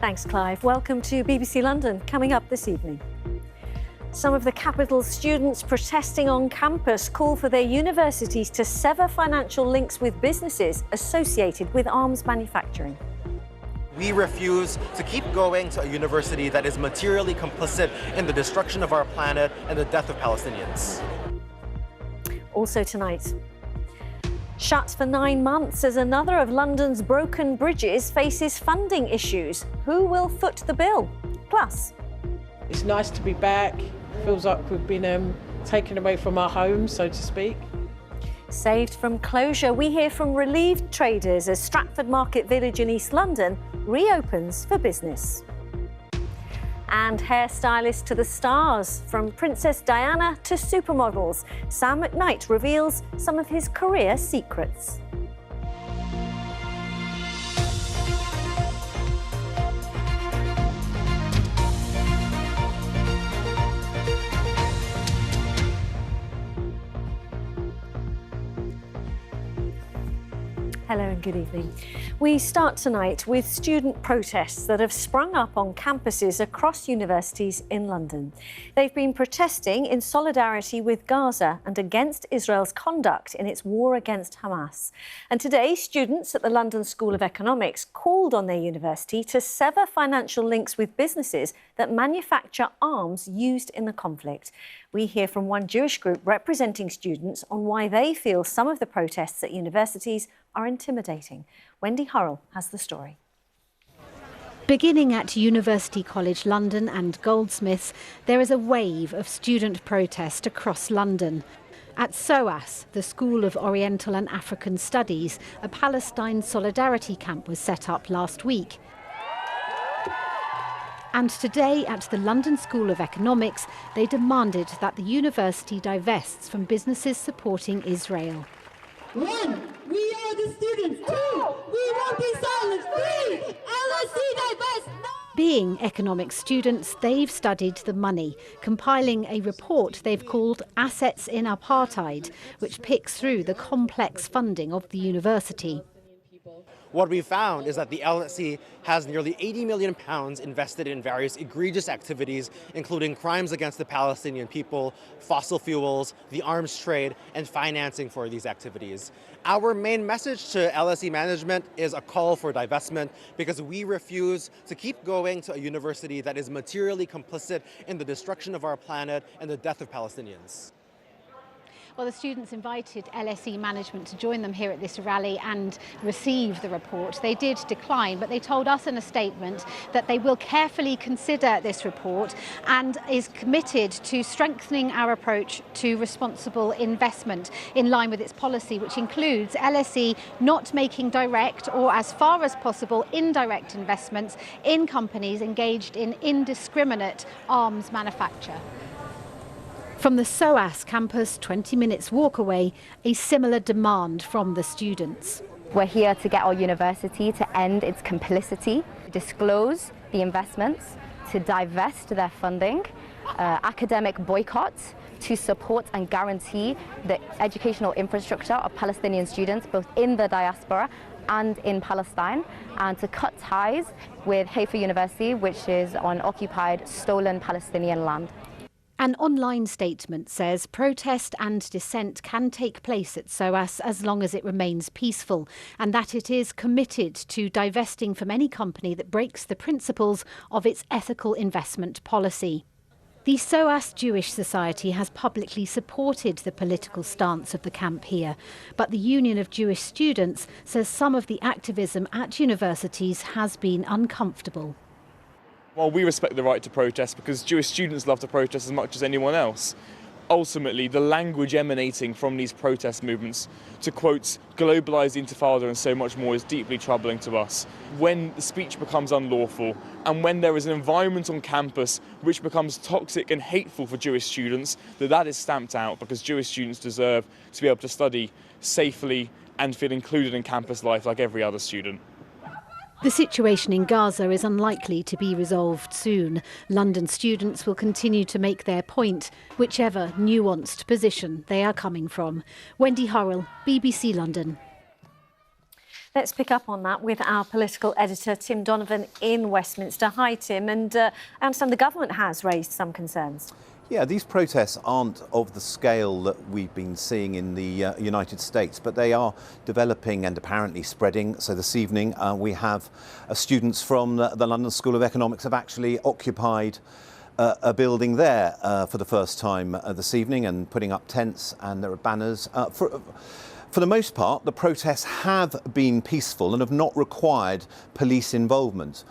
Thanks, Clive. Welcome to BBC London. Coming up this evening, some of the capital's students protesting on campus call for their universities to sever financial links with businesses associated with arms manufacturing. We refuse to keep going to a university that is materially complicit in the destruction of our planet and the death of Palestinians. Also tonight, shut for 9 months as another of London's broken bridges faces funding issues. Who will foot the bill? Plus, it's nice to be back. Feels like we've been taken away from our homes, so to speak. Saved from closure, we hear from relieved traders as Stratford Market Village in East London reopens for business. And hairstylists to the stars, from Princess Diana to supermodels, Sam McKnight reveals some of his career secrets. Hello and good evening. We start tonight with student protests that have sprung up on campuses across universities in London. They've been protesting in solidarity with Gaza and against Israel's conduct in its war against Hamas. And today, students at the London School of Economics called on their university to sever financial links with businesses that manufacture arms used in the conflict. We hear from one Jewish group representing students on why they feel some of the protests at universities are intimidating. Wendy Hurrell has the story. Beginning at University College London and Goldsmiths, there is a wave of student protest across London. At SOAS, the School of Oriental and African Studies, a Palestine solidarity camp was set up last week. And today at the London School of Economics, they demanded that the university divests from businesses supporting Israel. 1, we are the students. 2, we won't be silenced. 3, LSE divest. Being economics students, they've studied the money, compiling a report they've called Assets in Apartheid, which picks through the complex funding of the university. What we found is that the LSE has nearly £80 million invested in various egregious activities, including crimes against the Palestinian people, fossil fuels, the arms trade, and financing for these activities. Our main message to LSE management is a call for divestment because we refuse to keep going to a university that is materially complicit in the destruction of our planet and the death of Palestinians. Well, the students invited LSE management to join them here at this rally and receive the report. They did decline, but they told us in a statement that they will carefully consider this report and is committed to strengthening our approach to responsible investment in line with its policy, which includes LSE not making direct or, as far as possible, indirect investments in companies engaged in indiscriminate arms manufacture. From the SOAS campus, 20 minutes walk away, a similar demand from the students. We're here to get our university to end its complicity, disclose the investments, to divest their funding, academic boycotts, to support and guarantee the educational infrastructure of Palestinian students, both in the diaspora and in Palestine, and to cut ties with Haifa University, which is on occupied, stolen Palestinian land. An online statement says protest and dissent can take place at SOAS as long as it remains peaceful, and that it is committed to divesting from any company that breaks the principles of its ethical investment policy. The SOAS Jewish Society has publicly supported the political stance of the camp here, but the Union of Jewish Students says some of the activism at universities has been uncomfortable. Well, we respect the right to protest because Jewish students love to protest as much as anyone else. Ultimately, the language emanating from these protest movements to, quote, globalise the intifada and so much more is deeply troubling to us. When the speech becomes unlawful and when there is an environment on campus which becomes toxic and hateful for Jewish students, that is stamped out because Jewish students deserve to be able to study safely and feel included in campus life like every other student. The situation in Gaza is unlikely to be resolved soon. London students will continue to make their point, whichever nuanced position they are coming from. Wendy Hurrell, BBC London. Let's pick up on that with our political editor, Tim Donovan, in Westminster. Hi, Tim. And I understand the government has raised some concerns. Yeah, these protests aren't of the scale that we've been seeing in the United States, but they are developing and apparently spreading. So this evening we have students from the London School of Economics have actually occupied a building there for the first time this evening and putting up tents, and there are banners. For the most part, the protests have been peaceful and have not required police involvement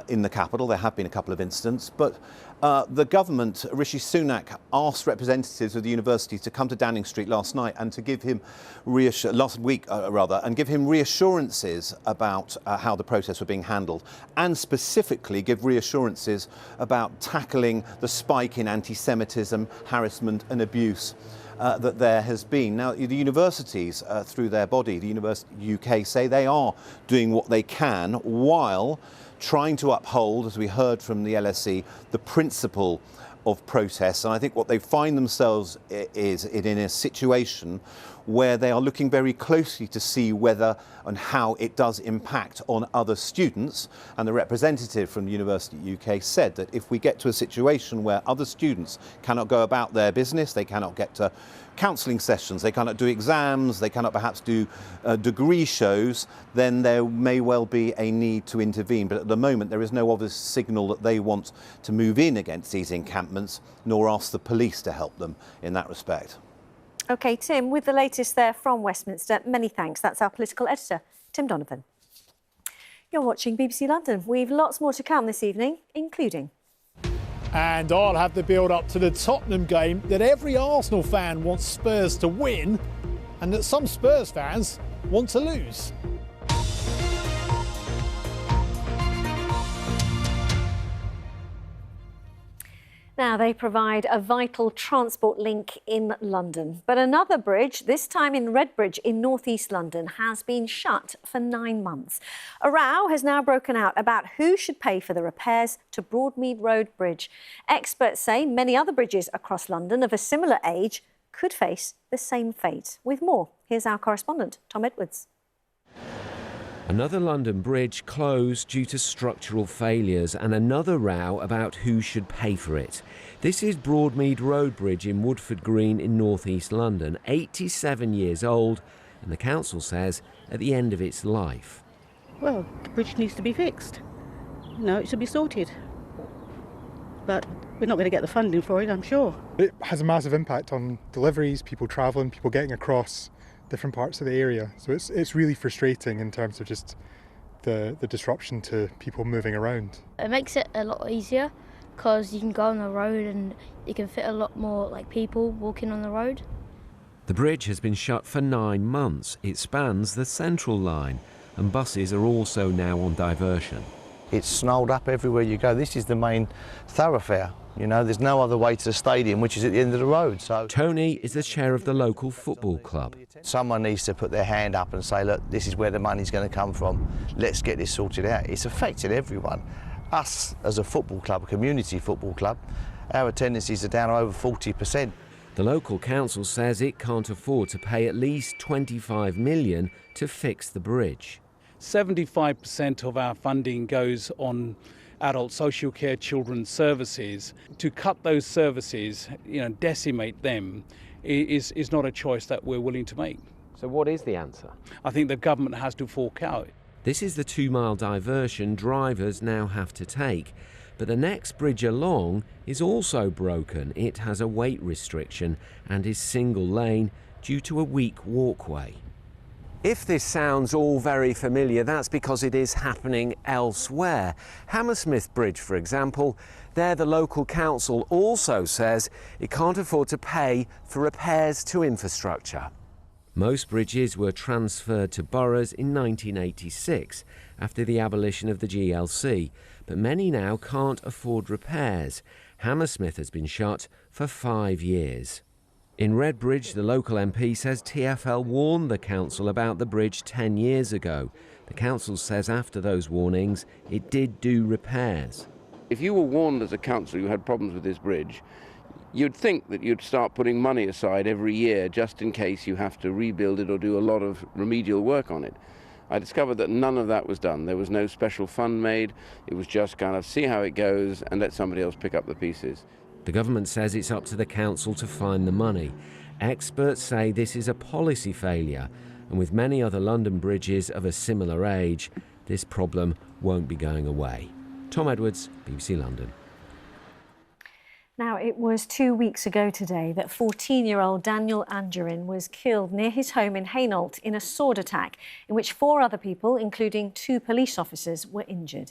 in the capital. There have been a couple of incidents, but the government, Rishi Sunak, asked representatives of the university to come to Downing Street last night and to give him last week, and give him reassurances about how the protests were being handled, and specifically give reassurances about tackling the spike in anti-Semitism, harassment and abuse that there has been. Now, the universities, through their body, the University UK, say they are doing what they can while trying to uphold, as we heard from the LSE, the principle of protest. And I think what they find themselves is in a situation where they are looking very closely to see whether and how it does impact on other students. And the representative from the University UK said that if we get to a situation where other students cannot go about their business, they cannot get to counselling sessions, they cannot do exams, they cannot perhaps do degree shows, then there may well be a need to intervene. But at the moment, there is no obvious signal that they want to move in against these encampments, nor ask the police to help them in that respect. OK, Tim, with the latest there from Westminster, many thanks. That's our political editor, Tim Donovan. You're watching BBC London. We've lots more to come this evening, including... And I'll have the build-up to the Tottenham game that every Arsenal fan wants Spurs to win and that some Spurs fans want to lose. Now, they provide a vital transport link in London. But another bridge, this time in Redbridge in north-east London, has been shut for 9 months. A row has now broken out about who should pay for the repairs to Broadmead Road Bridge. Experts say many other bridges across London of a similar age could face the same fate. With more, here's our correspondent, Tom Edwards. Another London bridge closed due to structural failures and another row about who should pay for it. This is Broadmead Road Bridge in Woodford Green in north-east London, 87 years old, and the council says at the end of its life. Well, the bridge needs to be fixed. No, it should be sorted. But we're not going to get the funding for it, I'm sure. It has a massive impact on deliveries, people travelling, people getting across different parts of the area. So it's really frustrating in terms of just the disruption to people moving around. It makes it a lot easier because you can go on the road and you can fit a lot more people walking on the road. The bridge has been shut for 9 months. It spans the Central Line and buses are also now on diversion. It's snarled up everywhere you go. This is the main thoroughfare. You know, there's no other way to the stadium, which is at the end of the road. So Tony is the chair of the local football club. Someone needs to put their hand up and say, look, this is where the money's going to come from. Let's get this sorted out. It's affected everyone. Us as a football club, a community football club, our attendances are down over 40%. The local council says it can't afford to pay at least 25 million to fix the bridge. 75% of our funding goes on adult social care, children's services. To cut those services, decimate them, is not a choice that we're willing to make. So what is the answer? I think the government has to fork out. This is the 2-mile diversion drivers now have to take. But the next bridge along is also broken. It has a weight restriction and is single lane due to a weak walkway. If this sounds all very familiar, that's because it is happening elsewhere. Hammersmith Bridge, for example, there the local council also says it can't afford to pay for repairs to infrastructure. Most bridges were transferred to boroughs in 1986 after the abolition of the GLC, but many now can't afford repairs. Hammersmith has been shut for 5 years. In Redbridge, the local MP says TfL warned the council about the bridge 10 years ago. The council says after those warnings, it did do repairs. If you were warned as a council you had problems with this bridge, you'd think that you'd start putting money aside every year just in case you have to rebuild it or do a lot of remedial work on it. I discovered that none of that was done. There was no special fund made. It was just kind of see how it goes and let somebody else pick up the pieces. The government says it's up to the council to find the money. Experts say this is a policy failure, and with many other London bridges of a similar age, this problem won't be going away. Tom Edwards, BBC London. Now, it was 2 weeks ago today that 14-year-old Daniel Angerin was killed near his home in Hainault in a sword attack in which 4 other people, including 2 police officers, were injured.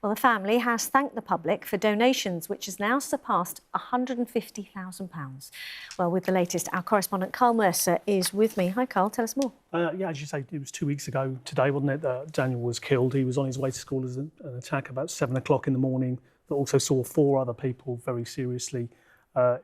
Well, the family has thanked the public for donations, which has now surpassed £150,000. Well, with the latest, our correspondent Carl Mercer is with me. Hi, Carl, tell us more. Yeah, as you say, it was 2 weeks ago today, wasn't it, that Daniel was killed. He was on his way to school as an attack about 7 o'clock in the morning that also saw 4 other people very seriously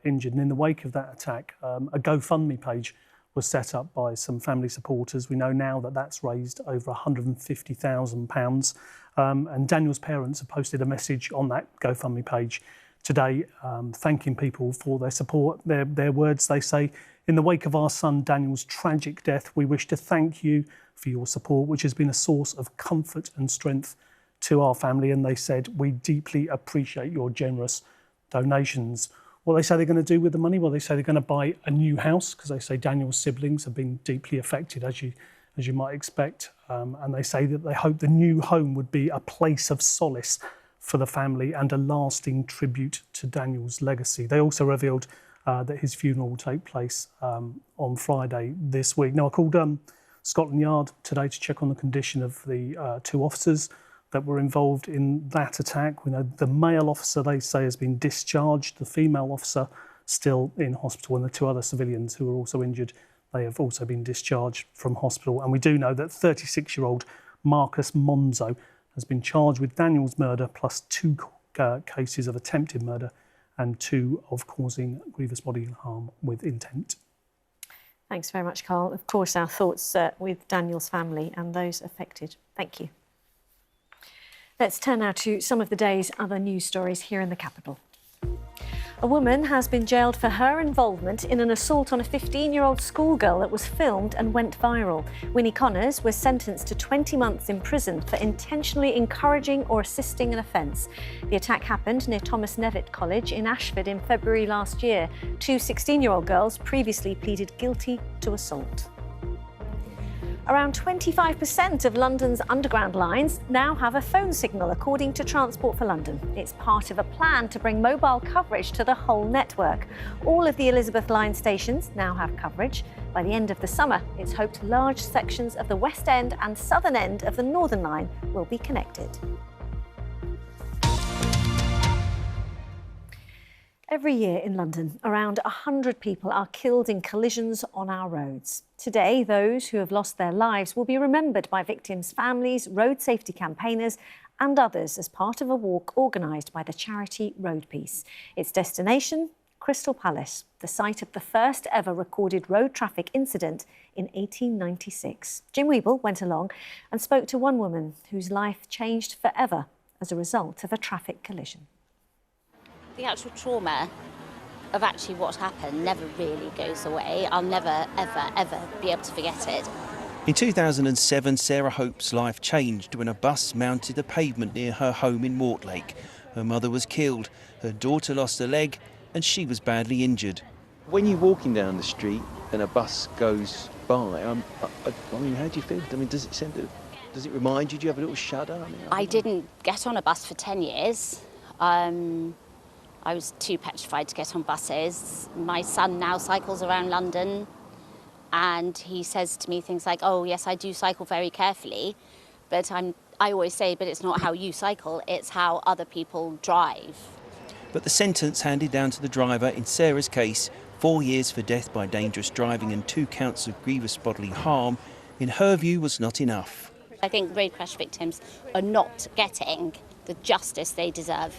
injured. And in the wake of that attack, a GoFundMe page was set up by some family supporters. We know now that that's raised over £150,000. And Daniel's parents have posted a message on that GoFundMe page today, thanking people for their support. Their words, they say, in the wake of our son Daniel's tragic death, we wish to thank you for your support, which has been a source of comfort and strength to our family. And they said, we deeply appreciate your generous donations. What they say they're going to do with the money? Well, they say they're going to buy a new house, because they say Daniel's siblings have been deeply affected, as you might expect. And they say that they hope the new home would be a place of solace for the family and a lasting tribute to Daniel's legacy. They also revealed that his funeral will take place on Friday this week. Now, I called Scotland Yard today to check on the condition of the 2 officers that were involved in that attack. We know the male officer, they say, has been discharged. The female officer still in hospital, and the 2 other civilians who were also injured, they have also been discharged from hospital. And we do know that 36-year-old Marcus Monzo has been charged with Daniel's murder plus 2 cases of attempted murder and 2 of causing grievous bodily harm with intent. Thanks very much, Carl. Of course, our thoughts with Daniel's family and those affected. Thank you. Let's turn now to some of the day's other news stories here in the capital. A woman has been jailed for her involvement in an assault on a 15-year-old schoolgirl that was filmed and went viral. Winnie Connors was sentenced to 20 months in prison for intentionally encouraging or assisting an offence. The attack happened near Thomas Nevitt College in Ashford in February last year. 2 16-year-old girls previously pleaded guilty to assault. Around 25% of London's underground lines now have a phone signal, according to Transport for London. It's part of a plan to bring mobile coverage to the whole network. All of the Elizabeth Line stations now have coverage. By the end of the summer, it's hoped large sections of the West End and Southern End of the Northern Line will be connected. Every year in London, around 100 people are killed in collisions on our roads. Today, those who have lost their lives will be remembered by victims' families, road safety campaigners and others as part of a walk organised by the charity Road Peace. Its destination, Crystal Palace, the site of the first ever recorded road traffic incident in 1896. Jim Weeble went along and spoke to one woman whose life changed forever as a result of a traffic collision. The actual trauma of actually what happened never really goes away. I'll never, ever, ever be able to forget it. In 2007, Sarah Hope's life changed when a bus mounted the pavement near her home in Mortlake. Her mother was killed, her daughter lost a leg and she was badly injured. When you're walking down the street and a bus goes by, I mean, how do you feel? I mean, does it remind you? Do you have a little shudder? I didn't get on a bus for 10 years. I was too petrified to get on buses. My son now cycles around London and he says to me things like, oh yes, I do cycle very carefully, but I always say, but it's not how you cycle, it's how other people drive. But the sentence handed down to the driver in Sarah's case, 4 years for death by dangerous driving and 2 counts of grievous bodily harm, in her view was not enough. I think road crash victims are not getting the justice they deserve.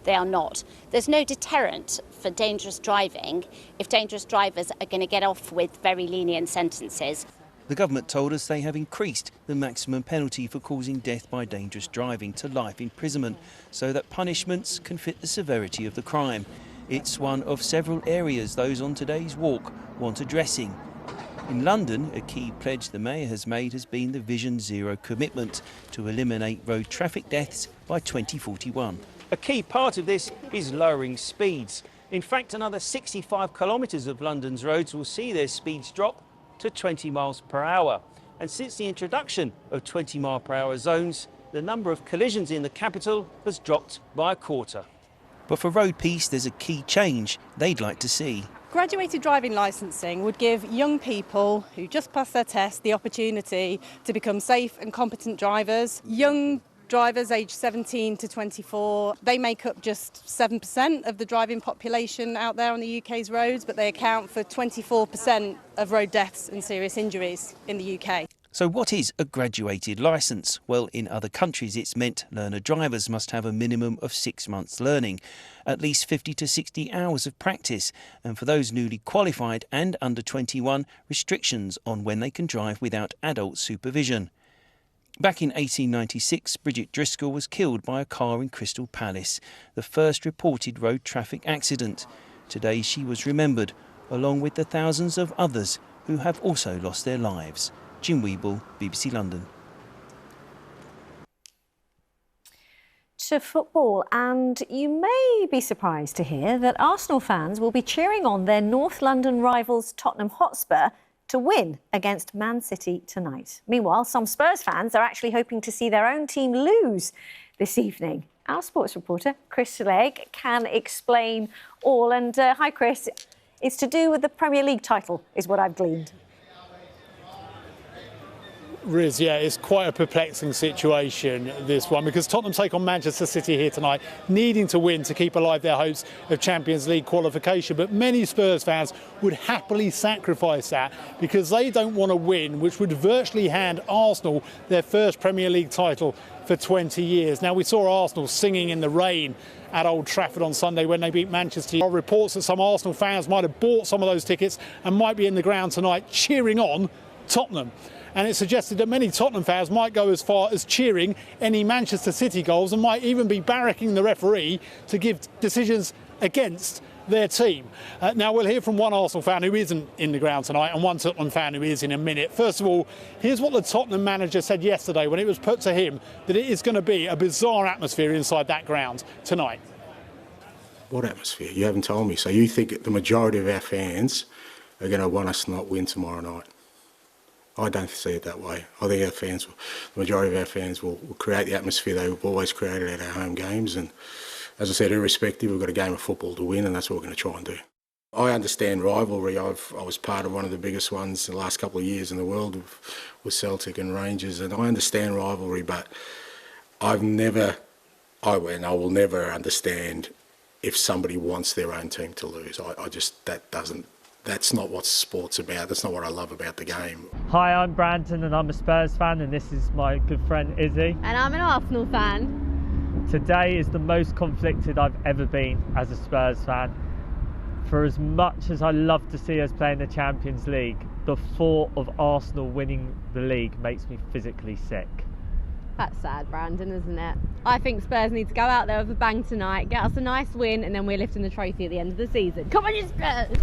They are not. There's no deterrent for dangerous driving if dangerous drivers are going to get off with very lenient sentences. The government told us they have increased the maximum penalty for causing death by dangerous driving to life imprisonment so that punishments can fit the severity of the crime. It's one of several areas those on today's walk want addressing. In London, a key pledge the Mayor has made has been the Vision Zero commitment to eliminate road traffic deaths by 2041. A key part of this is lowering speeds. In fact, another 65 kilometres of London's roads will see their speeds drop to 20 miles per hour. And since the introduction of 20 mile per hour zones, the number of collisions in the capital has dropped by a quarter. But for Road Peace, there's a key change they'd like to see. Graduated driving licensing would give young people who just passed their test the opportunity to become safe and competent drivers. Young drivers aged 17 to 24, they make up just 7% of the driving population out there on the UK's roads, but they account for 24% of road deaths and serious injuries in the UK. So what is a graduated licence? Well, in other countries it's meant learner drivers must have a minimum of 6 months learning, at least 50 to 60 hours of practice, and for those newly qualified and under 21, restrictions on when they can drive without adult supervision. Back in 1896, Bridget Driscoll was killed by a car in Crystal Palace, the first reported road traffic accident. Today she was remembered, along with the thousands of others who have also lost their lives. Jim Weeble, BBC London. To football, and you may be surprised to hear that Arsenal fans will be cheering on their North London rivals Tottenham Hotspur to win against Man City tonight. Meanwhile, some Spurs fans are actually hoping to see their own team lose this evening. Our sports reporter, Chris Legg, can explain all. And hi, Chris. It's to do with the Premier League title, is what I've gleaned. Riz, yeah, it's quite a perplexing situation, this one, because Tottenham take on Manchester City here tonight, needing to win to keep alive their hopes of Champions League qualification. But many Spurs fans would happily sacrifice that because they don't want to win, which would virtually hand Arsenal their first Premier League title for 20 years. Now, we saw Arsenal singing in the rain at Old Trafford on Sunday when they beat Manchester. There are reports that some Arsenal fans might have bought some of those tickets and might be in the ground tonight cheering on Tottenham. And it's suggested that many Tottenham fans might go as far as cheering any Manchester City goals and might even be barracking the referee to give decisions against their team. Now, we'll hear from one Arsenal fan who isn't in the ground tonight and one Tottenham fan who is in a minute. First of all, here's what the Tottenham manager said yesterday when it was put to him that it is going to be a bizarre atmosphere inside that ground tonight. What atmosphere? You haven't told me. So you think the majority of our fans are going to want us to not win tomorrow night? I don't see it that way. I think the majority of our fans will create the atmosphere they've always created at our home games. And as I said, irrespective, we've got a game of football to win, and that's what we're going to try and do. I understand rivalry. I was part of one of the biggest ones in the last couple of years in the world with Celtic and Rangers, and I understand rivalry, but I will never understand if somebody wants their own team to lose. That's not what sport's about. That's not what I love about the game. Hi, I'm Brandon and I'm a Spurs fan, and this is my good friend Izzy. And I'm an Arsenal fan. Today is the most conflicted I've ever been as a Spurs fan. For as much as I love to see us play in the Champions League, the thought of Arsenal winning the league makes me physically sick. That's sad, Brandon, isn't it? I think Spurs need to go out there with a bang tonight, get us a nice win, and then we're lifting the trophy at the end of the season. Come on, you Spurs!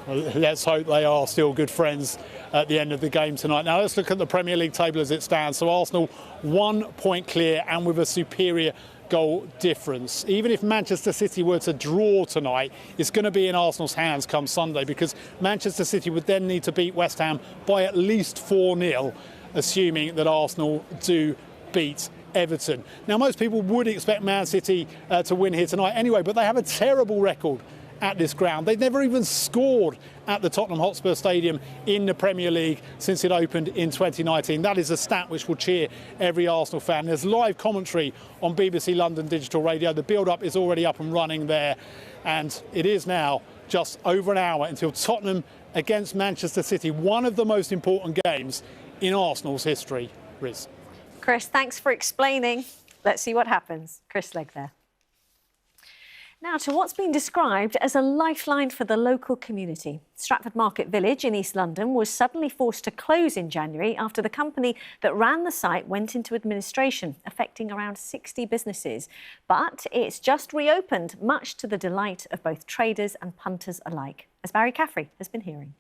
Well, let's hope they are still good friends at the end of the game tonight. Now, let's look at the Premier League table as it stands. So Arsenal 1 point clear and with a superior goal difference. Even if Manchester City were to draw tonight, it's going to be in Arsenal's hands come Sunday, because Manchester City would then need to beat West Ham by at least 4-0. Assuming that Arsenal do beat Everton. Now, most people would expect Man City to win here tonight anyway, but they have a terrible record at this ground. They've never even scored at the Tottenham Hotspur Stadium in the Premier League since it opened in 2019. That is a stat which will cheer every Arsenal fan. There's live commentary on BBC London Digital Radio. The build-up is already up and running there, and it is now just over an hour until Tottenham against Manchester City, one of the most important games in Arsenal's history. Riz. Chris, thanks for explaining. Let's see what happens. Chris Legg there. Now to what's been described as a lifeline for the local community. Stratford Market Village in East London was suddenly forced to close in January after the company that ran the site went into administration, affecting around 60 businesses. But it's just reopened, much to the delight of both traders and punters alike, as Barry Caffrey has been hearing.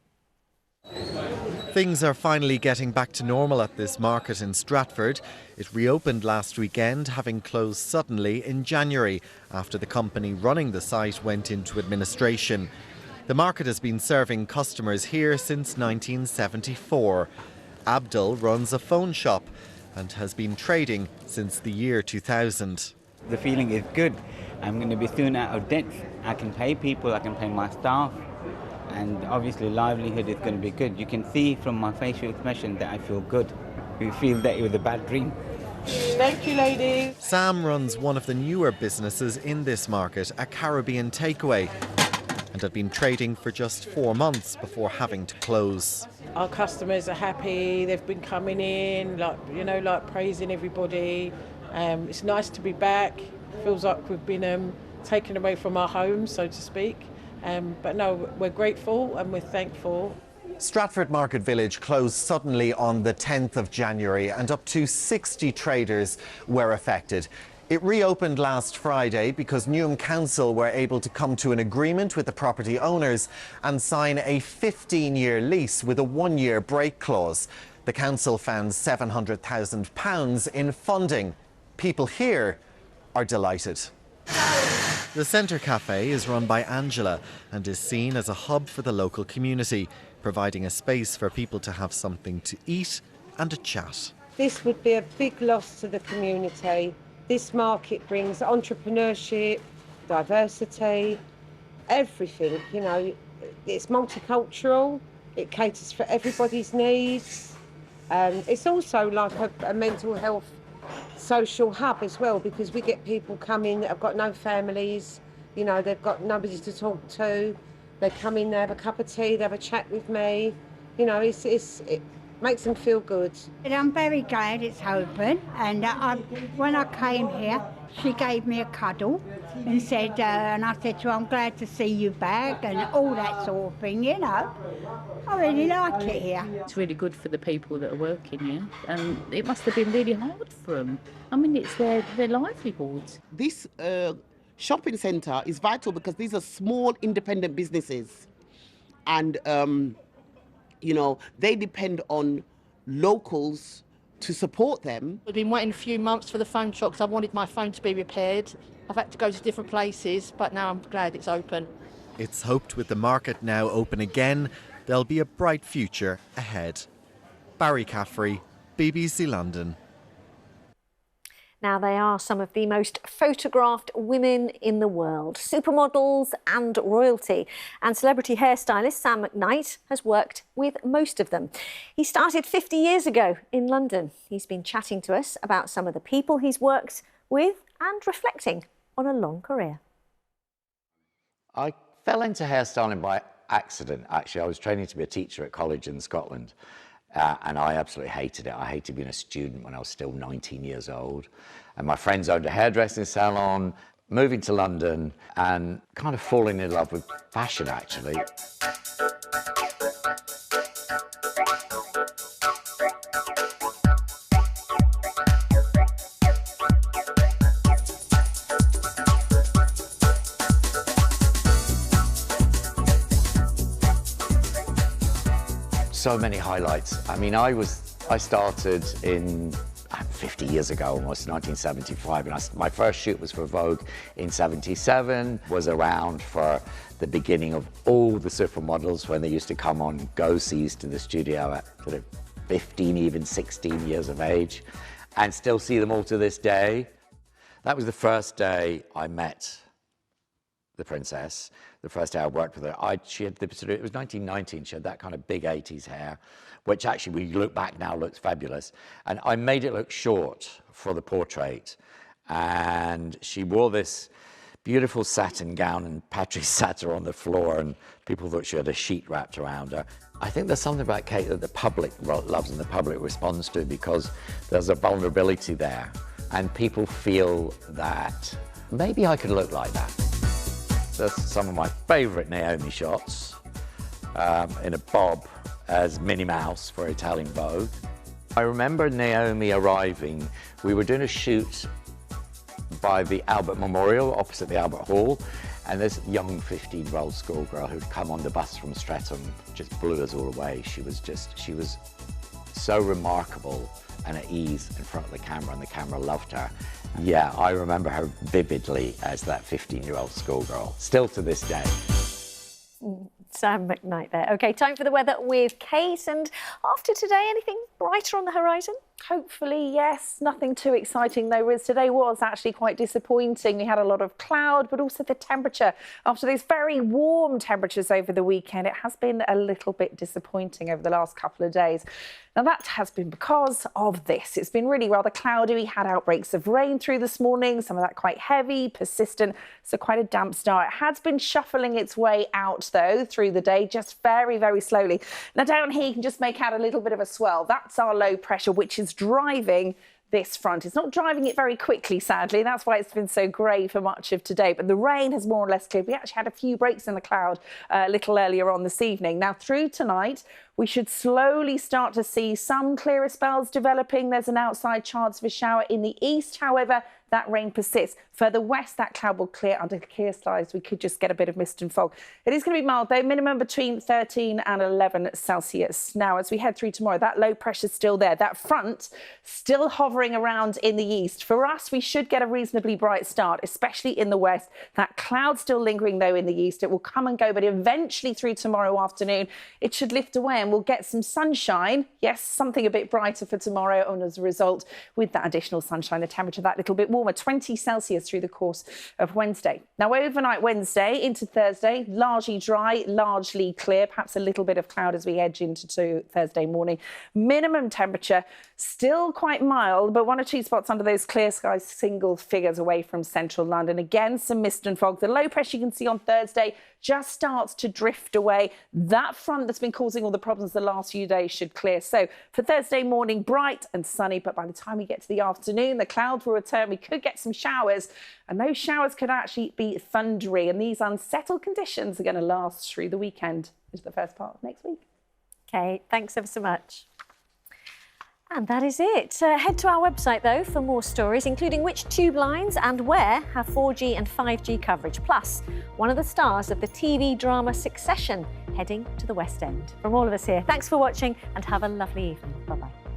Things are finally getting back to normal at this market in Stratford. It reopened last weekend, having closed suddenly in January after the company running the site went into administration. The market has been serving customers here since 1974. Abdul runs a phone shop and has been trading since the year 2000. The feeling is good. I'm going to be soon out of debt. I can pay people, I can pay my staff, and obviously livelihood is going to be good. You can see from my facial expression that I feel good. You feel that it was a bad dream. Thank you, ladies. Sam runs one of the newer businesses in this market, a Caribbean takeaway, and had been trading for just 4 months before having to close. Our customers are happy. They've been coming in, like praising everybody. It's nice to be back. Feels like we've been taken away from our homes, so to speak. But no, we're grateful and we're thankful. Stratford Market Village closed suddenly on the 10th of January and up to 60 traders were affected. It reopened last Friday because Newham Council were able to come to an agreement with the property owners and sign a 15-year lease with a 1-year break clause. The council found £700,000 in funding. People here are delighted. The Centre Cafe is run by Angela and is seen as a hub for the local community, providing a space for people to have something to eat and a chat. This would be a big loss to the community. This market brings entrepreneurship, diversity, everything, It's multicultural, it caters for everybody's needs. It's also like a mental health social hub as well, because we get people coming that have got no families, they've got nobody to talk to. They come in, they have a cup of tea, they have a chat with me. It makes them feel good. I'm very glad it's open, and when I came here, she gave me a cuddle and said, and I said to her, I'm glad to see you back, and all that sort of thing, I really like it here. It's really good for the people that are working here, and it must have been really hard for them. I mean, it's their livelihoods. This shopping centre is vital because these are small independent businesses, and they depend on locals to support them. I've been waiting a few months for the phone shop because I wanted my phone to be repaired. I've had to go to different places, but now I'm glad it's open. It's hoped with the market now open again, there'll be a bright future ahead. Barry Caffrey, BBC London. Now, they are some of the most photographed women in the world, supermodels and royalty. And celebrity hairstylist Sam McKnight has worked with most of them. He started 50 years ago in London. He's been chatting to us about some of the people he's worked with and reflecting on a long career. I fell into hairstyling by accident, actually. I was training to be a teacher at college in Scotland. And I absolutely hated it. I hated being a student when I was still 19 years old. And my friends owned a hairdressing salon, moving to London and kind of falling in love with fashion, actually. So many highlights. I mean, I started in 50 years ago, almost 1975, and my first shoot was for Vogue in 77, was around for the beginning of all the supermodels when they used to come on go-sees to the studio at sort of 15, even 16 years of age, and still see them all to this day. That was the first day I met the princess, the first day I worked with her. She had it was 1919, she had that kind of big 80s hair, which actually, when you look back now, looks fabulous. And I made it look short for the portrait. And she wore this beautiful satin gown, and Patrick sat her on the floor, and people thought she had a sheet wrapped around her. I think there's something about Kate that the public loves and the public responds to, because there's a vulnerability there. And people feel that maybe I could look like that. That's some of my favourite Naomi shots, in a bob as Minnie Mouse for Italian Vogue. I remember Naomi arriving. We were doing a shoot by the Albert Memorial, opposite the Albert Hall, And this young 15-year-old schoolgirl who'd come on the bus from Streatham just blew us all away. She was so remarkable and at ease in front of the camera, and the camera loved her. Yeah, I remember her vividly as that 15-year-old schoolgirl, still to this day. Sam McKnight there. OK, time for the weather with Kate. And after today, anything brighter on the horizon? Hopefully, yes. Nothing too exciting though, Riz. Today was actually quite disappointing. We had a lot of cloud, but also the temperature. After those very warm temperatures over the weekend, it has been a little bit disappointing over the last couple of days. Now, that has been because of this. It's been really rather cloudy. We had outbreaks of rain through this morning, some of that quite heavy, persistent, so quite a damp start. It has been shuffling its way out, though, through the day, just very, very slowly. Now, down here, you can just make out a little bit of a swell. That's our low pressure, which is driving this front. It's not driving it very quickly, sadly. That's why it's been so grey for much of today. But the rain has more or less cleared. We actually had a few breaks in the cloud a little earlier on this evening. Now, through tonight, we should slowly start to see some clearer spells developing. There's an outside chance of a shower in the east. However, that rain persists. Further west, that cloud will clear under clear skies. We could just get a bit of mist and fog. It is going to be mild, though, minimum between 13 and 11 Celsius. Now, as we head through tomorrow, that low pressure's still there. That front still hovering around in the east. For us, we should get a reasonably bright start, especially in the west. That cloud still lingering, though, in the east. It will come and go, but eventually through tomorrow afternoon, it should lift away and we'll get some sunshine. Yes, something a bit brighter for tomorrow. And as a result, with that additional sunshine, the temperature that little bit warmer, 20 Celsius through the course of Wednesday. Now, overnight Wednesday into Thursday, largely dry, largely clear, perhaps a little bit of cloud as we edge into Thursday morning. Minimum temperature still quite mild, but one or two spots under those clear skies, single figures away from central London. Again, some mist and fog. The low pressure you can see on Thursday just starts to drift away. That front that's been causing all the problems the last few days should clear. So for Thursday morning, bright and sunny, but by the time we get to the afternoon, the clouds will return. We could get some showers, and those showers could actually be thundery, and these unsettled conditions are going to last through the weekend into the first part of next week. OK, thanks ever so much. And that is it. Head to our website, though, for more stories, including which tube lines and where have 4G and 5G coverage. Plus, one of the stars of the TV drama Succession heading to the West End. From all of us here, thanks for watching and have a lovely evening. Bye-bye.